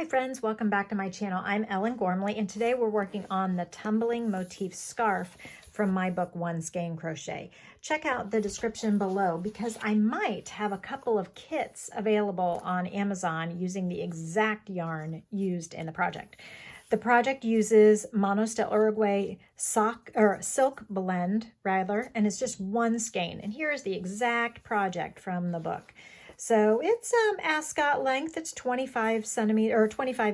Hi friends, welcome back to my channel. I'm Ellen Gormley, and today we're working on the Tumbling motif scarf from my book, One Skein Crochet. Check out the description below because I might have a couple of kits available on Amazon using the exact yarn used in the project. The project uses Monostel Uruguay silk blend, and it's just one skein. And here is the exact project from the book. So it's ascot length. It's 25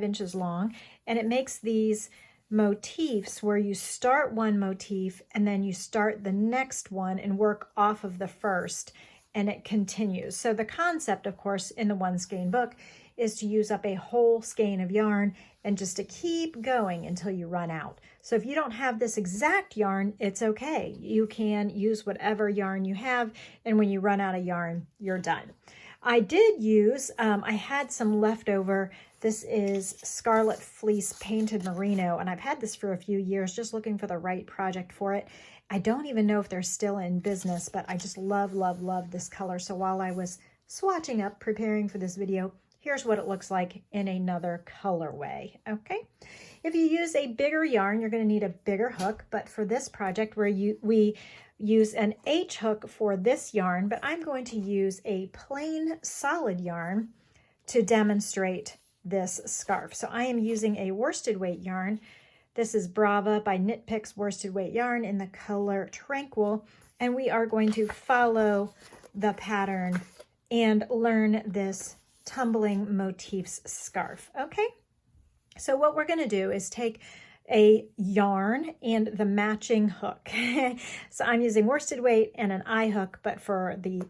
inches long, and it makes these motifs where you start one motif and then you start the next one and work off of the first, and it continues. So the concept, of course, in the One Skein book is to use up a whole skein of yarn and just to keep going until you run out. So if you don't have this exact yarn, it's okay. You can use whatever yarn you have, and when you run out of yarn, you're done. I did use, I had some leftover. This is Scarlet Fleece Painted Merino, and I've had this for a few years, just looking for the right project for it. I don't even know if they're still in business, but I just love, love, love this color. So while I was swatching up, preparing for this video, here's what it looks like in another colorway, okay? If you use a bigger yarn, you're gonna need a bigger hook, but for this project we use an H hook for this yarn, but I'm going to use a plain solid yarn to demonstrate this scarf. So I am using a worsted weight yarn. This is Brava by Knit Picks worsted weight yarn in the color Tranquil, and we are going to follow the pattern and learn this Tumbling Motifs scarf, okay? So what we're gonna do is take a yarn and the matching hook. So I'm using worsted weight and an I hook, but for the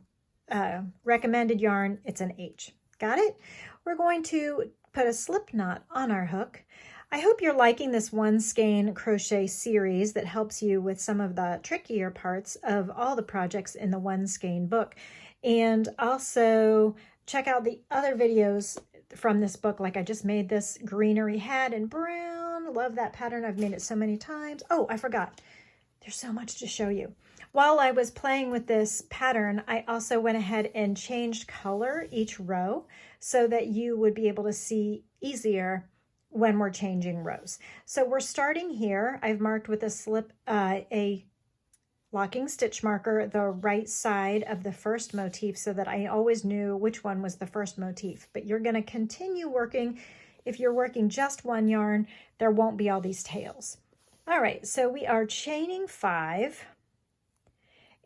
recommended yarn, it's an H. Got it? We're going to put a slip knot on our hook. I hope you're liking this One Skein Crochet series that helps you with some of the trickier parts of all the projects in the One Skein book. And also check out the other videos from this book. Like I just made this greenery hat in brown. Love that pattern. I've made it so many times. Oh, I forgot. There's so much to show you. While I was playing with this pattern, I also went ahead and changed color each row so that you would be able to see easier when we're changing rows. So we're starting here. I've marked with a locking stitch marker the right side of the first motif so that I always knew which one was the first motif. But you're going to continue working. If you're working just one yarn, there won't be all these tails. All right, so we are chaining 5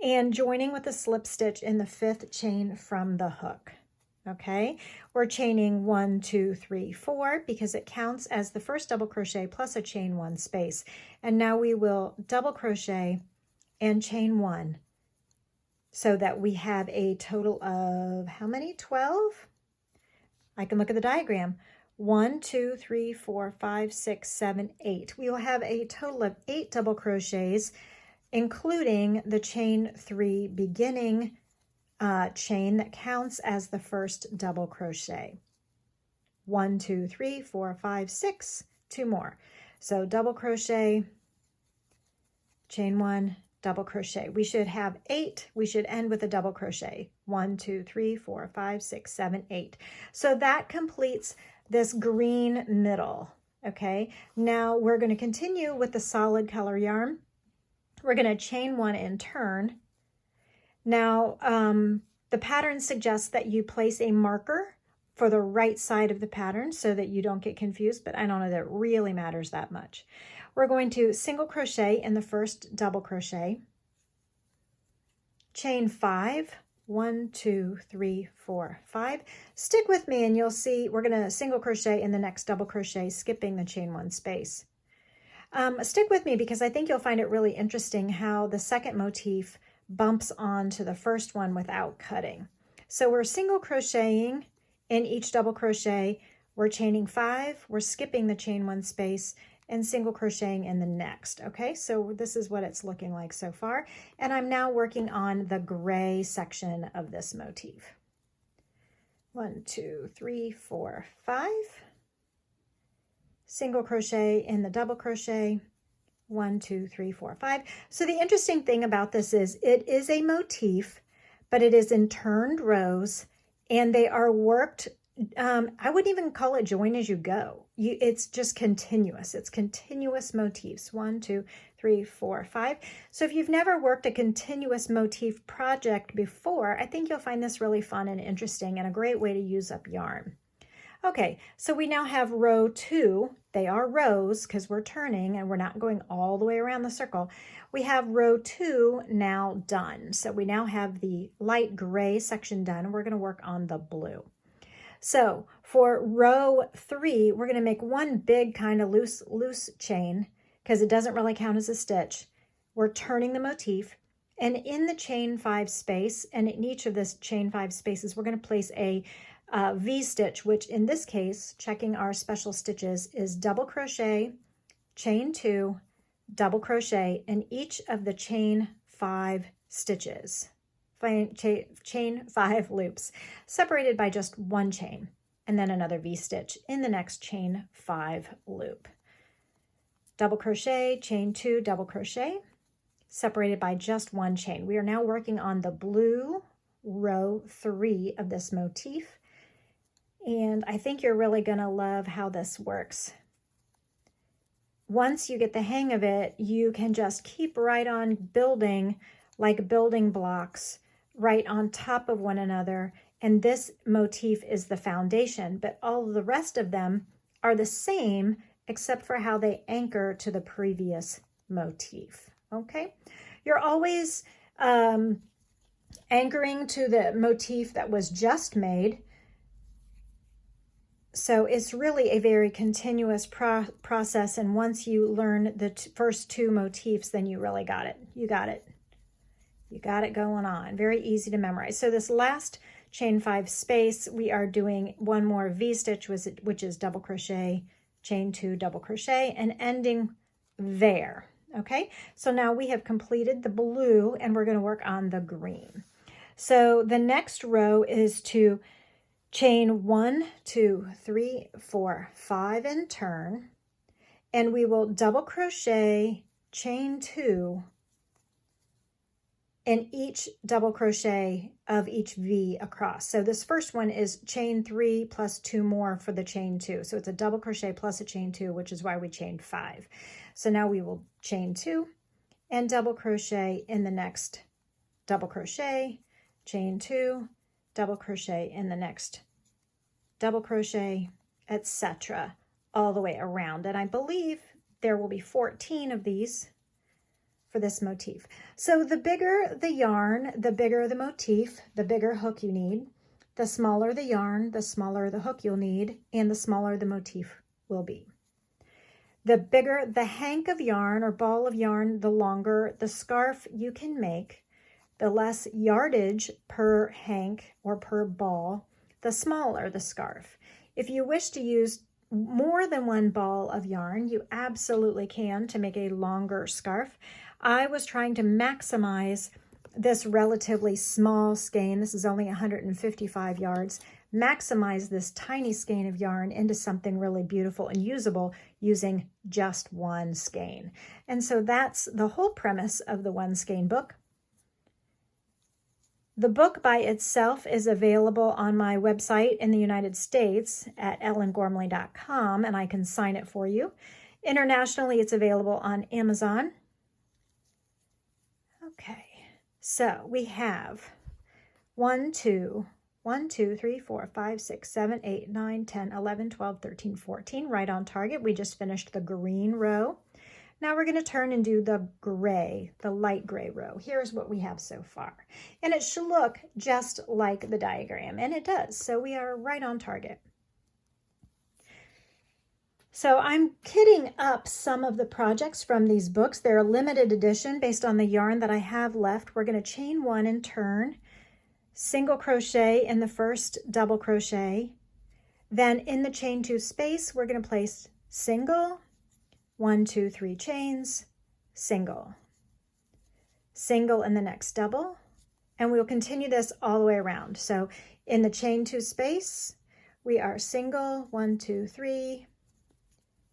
and joining with a slip stitch in the 5th chain from the hook. Okay, we're chaining 1, 2, 3, 4 because it counts as the first double crochet plus a chain 1 space. And now we will double crochet and chain 1 so that we have a total of how many? 12? I can look at the diagram. 1, 2, 3, 4, 5, 6, 7, 8. We will have a total of 8 double crochets, including the chain 3 beginning chain that counts as the first double crochet. 1, 2, 3, 4, 5, 6, 2 more. So double crochet, chain 1, double crochet. We should have 8. We should end with a double crochet. 1, 2, 3, 4, 5, 6, 7, 8. So that completes this green middle. Okay, now we're going to continue with the solid color yarn. We're going to chain 1 and turn. Now the pattern suggests that you place a marker for the right side of the pattern so that you don't get confused, but I don't know that it really matters that much. We're going to single crochet in the first double crochet, chain 5, 1, 2, 3, 4, 5. Stick with me and you'll see we're going to single crochet in the next double crochet, skipping the chain 1 space. Stick with me because I think you'll find it really interesting how the second motif bumps onto the first one without cutting. So we're single crocheting in each double crochet, we're chaining 5, we're skipping the chain 1 space, and single crocheting in the next. Okay, so this is what it's looking like so far. And I'm now working on the gray section of this motif. 1, 2, 3, 4, 5. Single crochet in the double crochet. 1, 2, 3, 4, 5. So the interesting thing about this is it is a motif, but it is in turned rows and they are worked I wouldn't even call it join as you go. It's just continuous. It's continuous motifs. 1, 2, 3, 4, 5. So if you've never worked a continuous motif project before, I think you'll find this really fun and interesting and a great way to use up yarn. Okay, so we now have row 2. They are rows because we're turning and we're not going all the way around the circle. We have row 2 now done. So we now have the light gray section done. We're going to work on the blue. So for row 3, we're going to make one big kind of loose chain because it doesn't really count as a stitch. We're turning the motif, and in the chain 5 space, and in each of this chain 5 spaces, we're going to place a V-stitch, which in this case, checking our special stitches, is double crochet, chain 2, double crochet in each of the chain 5 stitches. Chain 5 loops, separated by just one chain, and then another V-stitch in the next chain 5 loop. Double crochet, chain 2, double crochet, separated by just one chain. We are now working on the blue row 3 of this motif, and I think you're really going to love how this works. Once you get the hang of it, you can just keep right on building like building blocks right on top of one another, and this motif is the foundation, but all of the rest of them are the same except for how they anchor to the previous motif. Okay, you're always anchoring to the motif that was just made. So it's really a very continuous process, and once you learn the first 2 motifs, then you really got it. You got it. You got it going on. Very easy to memorize. So this last chain 5 space, we are doing one more V-stitch, which is double crochet, chain 2, double crochet, and ending there. Okay, so now we have completed the blue, and we're going to work on the green. So the next row is to chain 1, 2, 3, 4, 5 and turn, and we will double crochet, chain 2 in each double crochet of each V across. So this first one is chain 3 plus 2 more for the chain 2. So it's a double crochet plus a chain 2, which is why we chained 5. So now we will chain 2 and double crochet in the next double crochet, chain 2, double crochet in the next double crochet, etc., all the way around. And I believe there will be 14 of these for this motif. So the bigger the yarn, the bigger the motif, the bigger hook you need. The smaller the yarn, the smaller the hook you'll need, and the smaller the motif will be. The bigger the hank of yarn or ball of yarn, the longer the scarf you can make. The less yardage per hank or per ball, the smaller the scarf. If you wish to use more than one ball of yarn, you absolutely can to make a longer scarf. I was trying to maximize this relatively small skein. This is only 155 yards. Maximize this tiny skein of yarn into something really beautiful and usable using just one skein. And so that's the whole premise of the One Skein book. The book by itself is available on my website in the United States at ellengormley.com, and I can sign it for you. Internationally, it's available on Amazon. Okay, so we have 1, 2, 3, 4, 5, 6, 7, 8, 9, 10, 11, 12, 13, 14, right on target. We just finished the green row. Now we're going to turn and do the gray, the light gray row. Here's what we have so far. And it should look just like the diagram, and it does. So we are right on target. So I'm kitting up some of the projects from these books. They're a limited edition based on the yarn that I have left. We're going to chain 1 and turn, single crochet in the first double crochet. Then in the chain 2 space, we're going to place single, 1, 2, 3 chains, single, single in the next double, and we'll continue this all the way around. So in the chain 2 space, we are single, 1, 2, 3,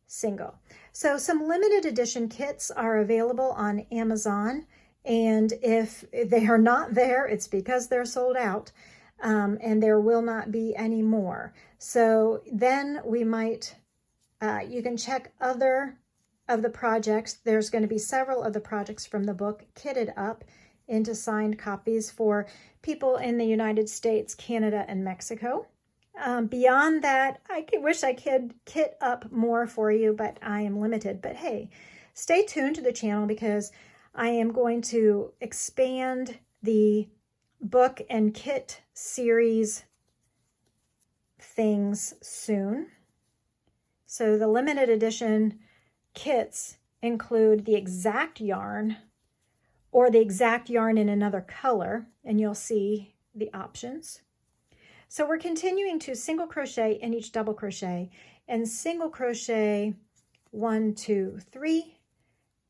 single. So some limited edition kits are available on Amazon, and if they are not there, it's because they're sold out. and there will not be any more. So then we might, you can check other of the projects. There's going to be several of the projects from the book kitted up into signed copies for people in the United States, Canada, and Mexico. Beyond that, I wish I could kit up more for you, but I am limited. But hey, stay tuned to the channel because I am going to expand the book and kit series things soon. So the limited edition kits include the exact yarn or the exact yarn in another color, and you'll see the options. So we're continuing to single crochet in each double crochet and single crochet 1, 2, 3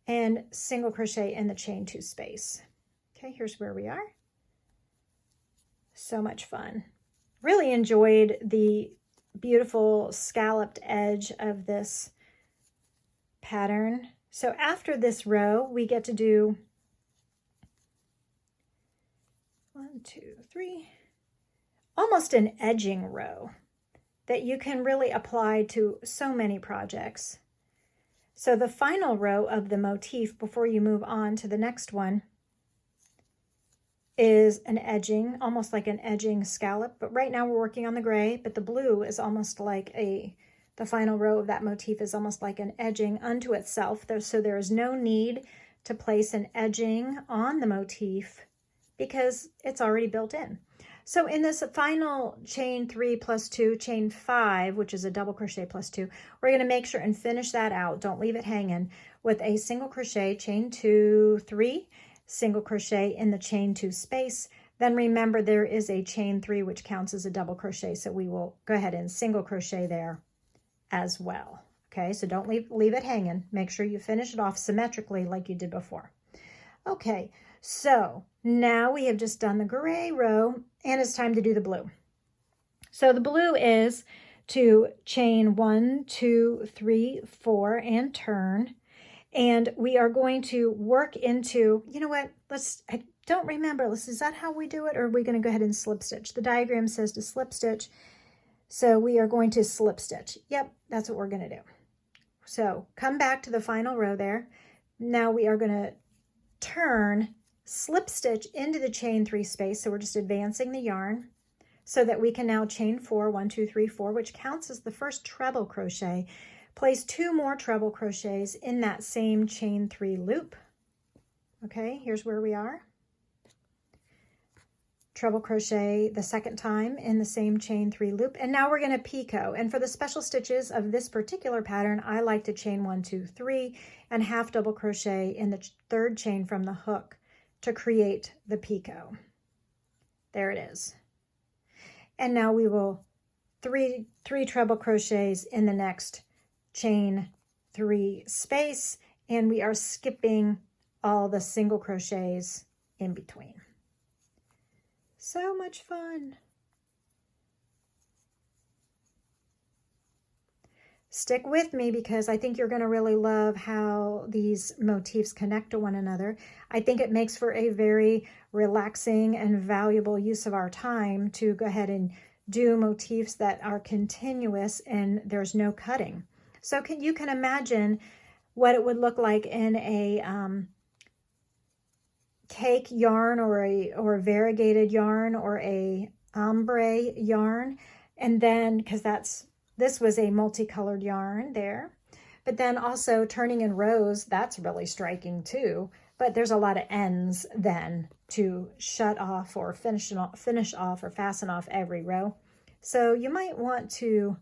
and single crochet in the chain 2 space. Okay, here's where we are. So much fun. Really enjoyed the beautiful scalloped edge of this pattern. So after this row, we get to do 1, 2, 3, almost an edging row that you can really apply to so many projects. So the final row of the motif before you move on to the next one is an edging, almost like an edging scallop. But right now we're working on the gray, but the blue is almost like the final row of that motif is almost like an edging unto itself. So there is no need to place an edging on the motif because it's already built in. So in this final chain 3 plus 2, chain 5, which is a double crochet plus 2, we're going to make sure and finish that out. Don't leave it hanging with a single crochet, chain 2, 3, single crochet in the chain 2 space. Then remember there is a chain 3 which counts as a double crochet, so we will go ahead and single crochet there as well. Okay, so don't leave it hanging. Make sure you finish it off symmetrically like you did before. Okay, so now we have just done the gray row and it's time to do the blue. So the blue is to chain 1, 2, 3, 4 and turn. And we are going to work into, you know what, I don't remember, is that how we do it? Or are we going to go ahead and slip stitch? The diagram says to slip stitch. So we are going to slip stitch. Yep, that's what we're going to do. So come back to the final row there. Now we are going to turn, slip stitch into the chain 3 space. So we're just advancing the yarn so that we can now chain 4, 1, 2, 3, 4, which counts as the first treble crochet. Place 2 more treble crochets in that same chain 3 loop. Okay, here's where we are. Treble crochet the second time in the same chain 3 loop. And now we're going to picot. And for the special stitches of this particular pattern, I like to chain 1, 2, 3 and half double crochet in the third chain from the hook to create the picot. There it is. And now we will three treble crochets in the next chain 3 space, and we are skipping all the single crochets in between. So much fun. Stick with me because I think you're going to really love how these motifs connect to one another. I think it makes for a very relaxing and valuable use of our time to go ahead and do motifs that are continuous and there's no cutting. So you can imagine what it would look like in a cake yarn or a variegated yarn or a ombre yarn. And then, because this was a multicolored yarn there, but then also turning in rows, that's really striking too. But there's a lot of ends then to shut off or finish off or fasten off every row. So you might want to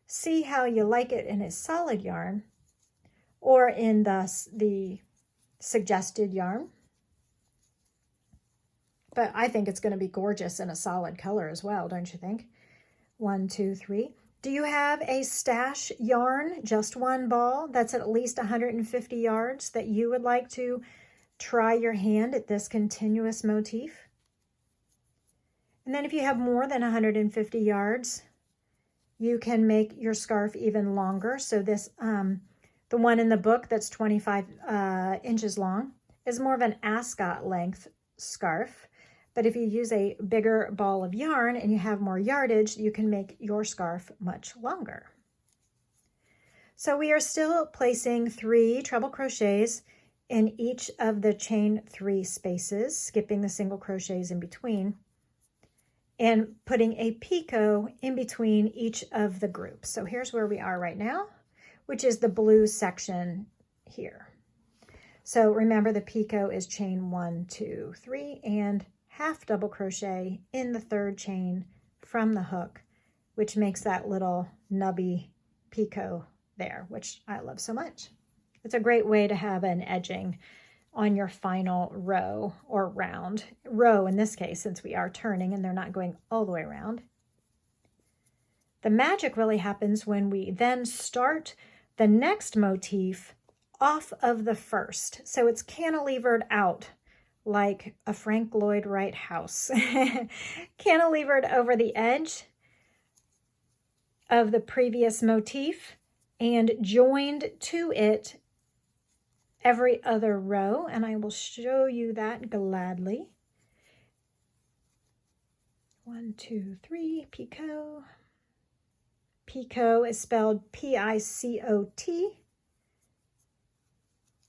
see how you like it in a solid yarn or in the suggested yarn. But I think it's going to be gorgeous in a solid color as well, don't you think? 1, 2, 3. Do you have a stash yarn, just one ball, that's at least 150 yards that you would like to try your hand at this continuous motif? And then if you have more than 150 yards, you can make your scarf even longer. So this, the one in the book that's 25 inches long is more of an ascot length scarf. But if you use a bigger ball of yarn and you have more yardage, you can make your scarf much longer. So we are still placing 3 treble crochets in each of the chain 3 spaces, skipping the single crochets in between, and putting a picot in between each of the groups. So here's where we are right now, which is the blue section here. So remember, the picot is chain 1, 2, 3, and half double crochet in the 3rd chain from the hook, which makes that little nubby picot there, which I love so much. It's a great way to have an edging on your final row, or round row in this case, since we are turning and they're not going all the way around. The magic really happens when we then start the next motif off of the first. So it's cantilevered out like a Frank Lloyd Wright house. Cantilevered over the edge of the previous motif and joined to it every other row, and I will show you that gladly. 1, 2, 3, picot. Picot is spelled P-I-C-O-T.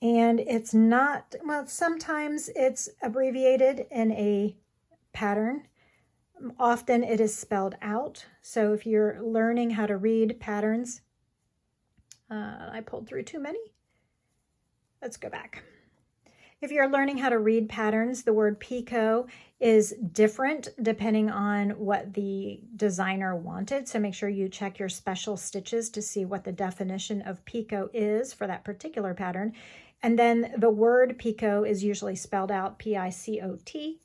And it's not, well, sometimes it's abbreviated in a pattern. Often it is spelled out. So if you're learning how to read patterns, I pulled through too many. Let's go back. If you're learning how to read patterns, the word picot is different depending on what the designer wanted. So make sure you check your special stitches to see what the definition of picot is for that particular pattern. And then the word picot is usually spelled out P-I-C-O-T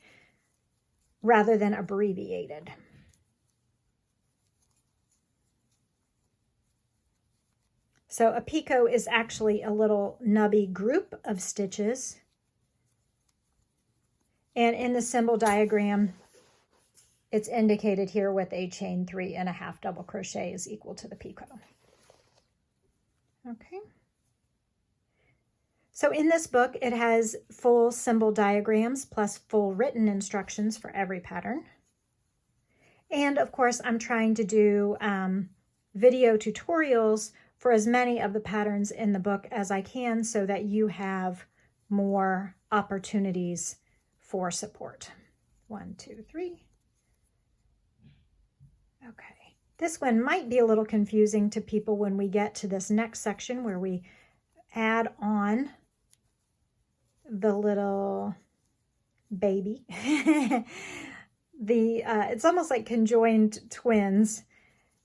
rather than abbreviated. So a picot is actually a little nubby group of stitches. And in the symbol diagram, it's indicated here with a chain 3 and a half double crochet is equal to the picot. Okay. So in this book, it has full symbol diagrams plus full written instructions for every pattern. And of course, I'm trying to do video tutorials for as many of the patterns in the book as I can so that you have more opportunities for support. 1, 2, 3. Okay. This one might be a little confusing to people when we get to this next section where we add on the little baby. It's almost like conjoined twins.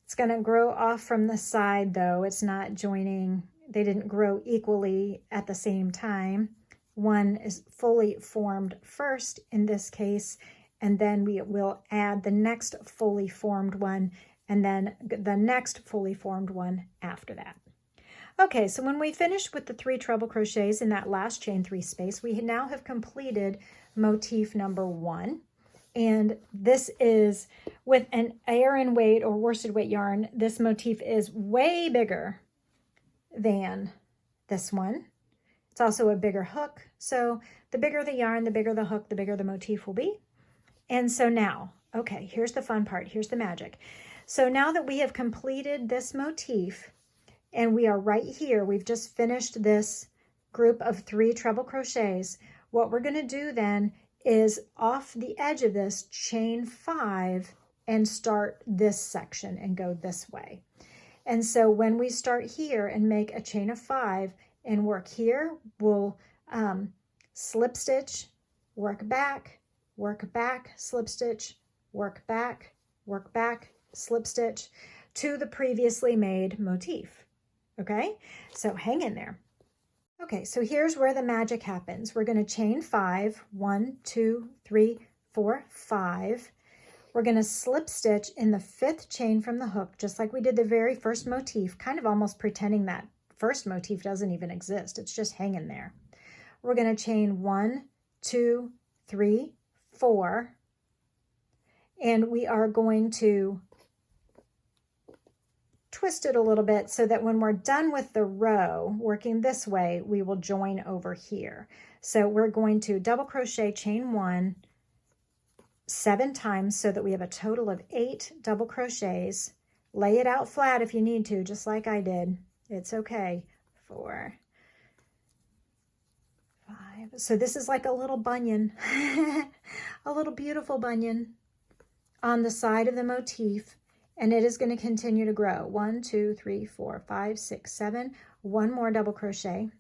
It's going to grow off from the side, though. It's not joining. They didn't grow equally at the same time. One is fully formed first in this case, and then we will add the next fully formed one, and then the next fully formed one after that. Okay, so when we finish with the 3 treble crochets in that last chain 3 space, we now have completed motif number 1. And this is with an Aran weight or worsted weight yarn. This motif is way bigger than this one. It's also a bigger hook. So the bigger the yarn, the bigger the hook, the bigger the motif will be. And so now, okay, here's the fun part. Here's the magic. So now that we have completed this motif and we are right here, we've just finished this group of 3 treble crochets. What we're going to do then is off the edge of this, chain 5 and start this section and go this way. And so when we start here and make a chain of 5 and work here, we'll slip stitch, work back, slip stitch, work back, slip stitch to the previously made motif. Okay, so hang in there. Okay, so here's where the magic happens. We're going to chain 5, 1, 2, 3, 4, 5. We're going to slip stitch in the 5th chain from the hook, just like we did the very first motif, kind of almost pretending that first motif doesn't even exist. It's just hanging there. We're going to chain 1, 2, 3, 4, and we are going to twist it a little bit so that when we're done with the row, working this way, we will join over here. So we're going to double crochet, chain 1, 7 times so that we have a total of 8 double crochets. Lay it out flat if you need to, just like I did. It's okay. 4, 5. So this is like a little bunion, a little beautiful bunion on the side of the motif, and it is going to continue to grow. 1, 2, 3, 4, 5, 6, 7. One more double crochet.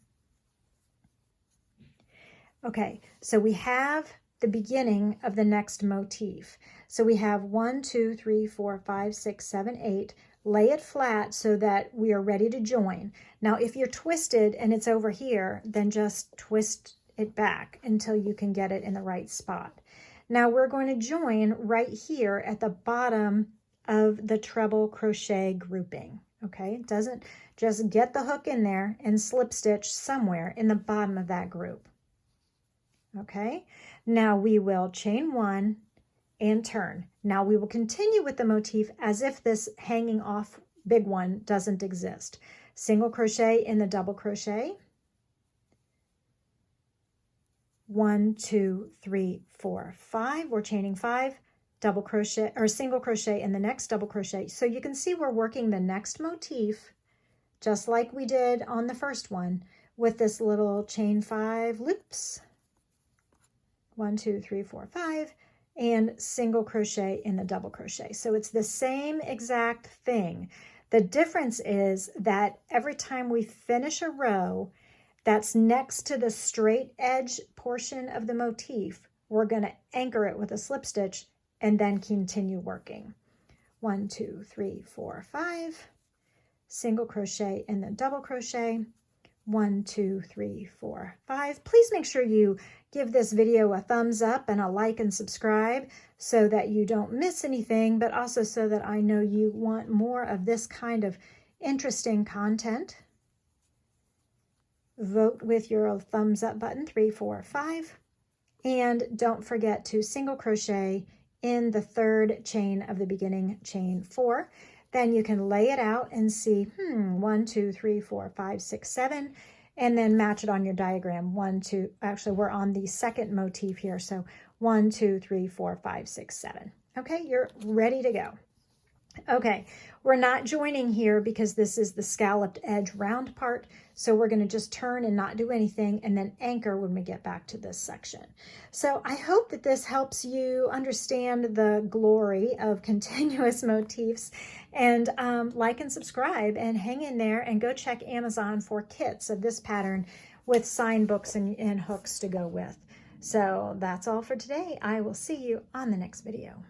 Okay, so we have the beginning of the next motif. So we have 1, 2, 3, 4, 5, 6, 7, 8. Lay it flat so that we are ready to join. Now, if you're twisted and it's over here, then just twist it back until you can get it in the right spot. Now we're going to join right here at the bottom of the treble crochet grouping. Okay, it doesn't, just get the hook in there and slip stitch somewhere in the bottom of that group. Okay, now we will chain 1 and turn. Now we will continue with the motif as if this hanging off big one doesn't exist. Single crochet in the double crochet. 1, 2, 3, 4, 5. We're chaining 5, double crochet or single crochet in the next double crochet. So you can see we're working the next motif just like we did on the first one with this little chain 5 loops. 1, 2, 3, 4, 5, and single crochet in the double crochet. So it's the same exact thing. The difference is that every time we finish a row that's next to the straight edge portion of the motif, we're going to anchor it with a slip stitch and then continue working. 1, 2, 3, 4, 5, single crochet in the double crochet. 1, 2, 3, 4, 5. Please make sure you give this video a thumbs up and a like and subscribe so that you don't miss anything, but also so that I know you want more of this kind of interesting content. Vote with your thumbs up button, 3, 4, 5. And don't forget to single crochet in the 3rd chain of the beginning chain 4. Then you can lay it out and see, 1, 2, 3, 4, 5, 6, 7, and then match it on your diagram. 1, 2, actually we're on the 2nd motif here. So 1, 2, 3, 4, 5, 6, 7. Okay, you're ready to go. Okay, we're not joining here because this is the scalloped edge round part. So we're going to just turn and not do anything and then anchor when we get back to this section. So I hope that this helps you understand the glory of continuous motifs, and like and subscribe and hang in there and go check Amazon for kits of this pattern with sign books and hooks to go with. So that's all for today. I will see you on the next video.